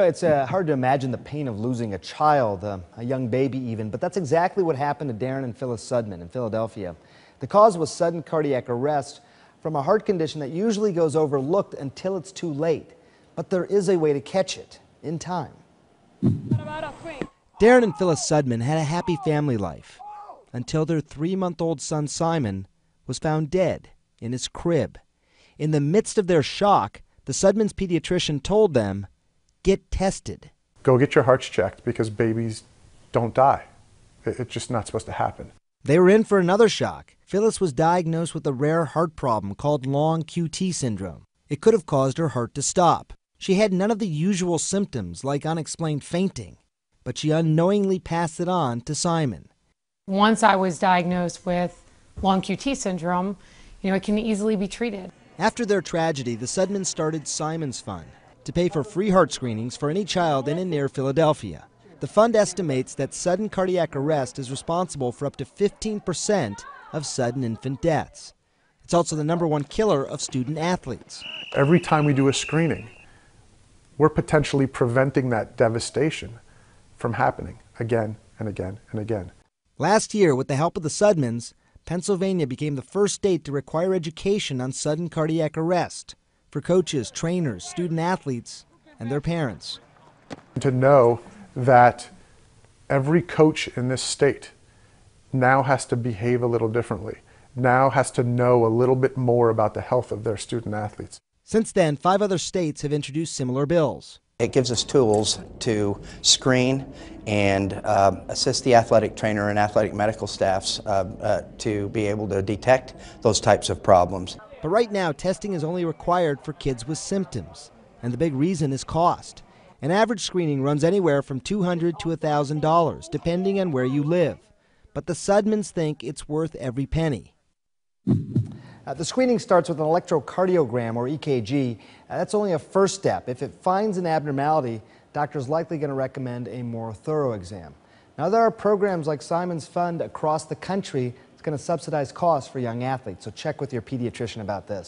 It's hard to imagine the pain of losing a child, a young baby even, but that's exactly what happened to Darren and Phyllis Sudman in Philadelphia. The cause was sudden cardiac arrest from a heart condition that usually goes overlooked until it's too late. But there is a way to catch it in time. Darren and Phyllis Sudman had a happy family life until their 3-month-old son Simon was found dead in his crib. In the midst of their shock, the Sudmans' pediatrician told them, "Get tested. Go get your hearts checked because babies don't die. It's just not supposed to happen." They were in for another shock. Phyllis was diagnosed with a rare heart problem called long QT syndrome. It could have caused her heart to stop. She had none of the usual symptoms like unexplained fainting, but she unknowingly passed it on to Simon. Once I was diagnosed with long QT syndrome, it can easily be treated. After their tragedy, the Sudmans started Simon's Fund to pay for free heart screenings for any child in and near Philadelphia. The fund estimates that sudden cardiac arrest is responsible for up to 15% of sudden infant deaths. It's also the #1 killer of student athletes. Every time we do a screening, we're potentially preventing that devastation from happening again and again and again. Last year, with the help of the Sudmans, Pennsylvania became the first state to require education on sudden cardiac arrest for coaches, trainers, student athletes, and their parents. To know that every coach in this state now has to behave a little differently, now has to know a little bit more about the health of their student athletes. Since then, 5 other states have introduced similar bills. It gives us tools to screen and assist the athletic trainer and athletic medical staffs to be able to detect those types of problems. But right now, testing is only required for kids with symptoms, and the big reason is cost. An average screening runs anywhere from $200 to $1,000, depending on where you live. But the Sudmans think it's worth every penny. The screening starts with an electrocardiogram, or EKG. That's only a first step. If it finds an abnormality, doctor's likely going to recommend a more thorough exam. Now, there are programs like Simon's Fund across the country that's going to subsidize costs for young athletes, so check with your pediatrician about this.